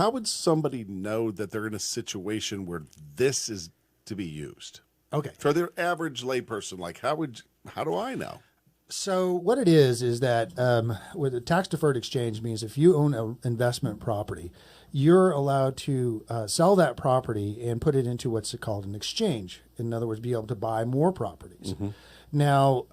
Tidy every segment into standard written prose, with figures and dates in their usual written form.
How would somebody know that they're in a situation where this is to be used? Okay. For their average layperson, like how do I know? So what it is that with a tax-deferred exchange means if you own an investment property, you're allowed to sell that property and put it into what's called an exchange. In other words, be able to buy more properties. Mm-hmm. Now,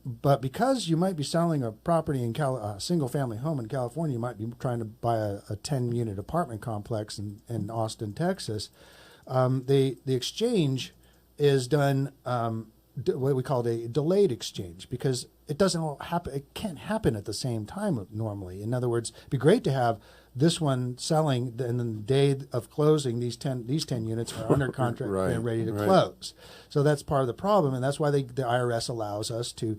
but because you might be selling a property in a single-family home in California, you might be trying to buy a 10-unit apartment complex in Austin, Texas. The exchange is done what we call a delayed exchange because it doesn't all happen. It can't happen at the same time normally. In other words, it'd be great to have this one selling, and then the day of closing, these 10 units are under contract and ready to close. So that's part of the problem, and that's why the IRS allows us to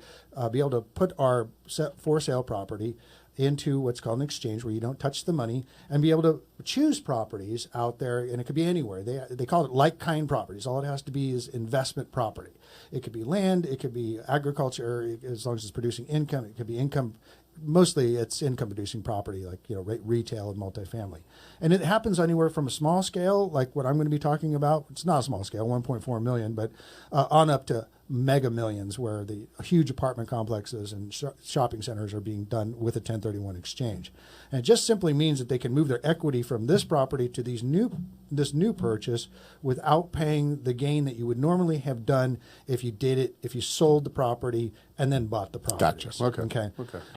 be able to put our for sale property into what's called an exchange where you don't touch the money and be able to choose properties out there, and it could be anywhere. They call it like-kind properties. All it has to be is investment property. It could be land, it could be agriculture, as long as it's producing income. It could be income. Mostly it's income-producing property, like retail and multifamily. And it happens anywhere from a small scale, like what I'm going to be talking about. It's not a small scale, 1.4 million, but on up to mega millions, where the huge apartment complexes and shopping centers are being done with a 1031 exchange. And it just simply means that they can move their equity from this property to this new purchase without paying the gain that you would normally have done if you sold the property and then bought the property. Gotcha. Okay.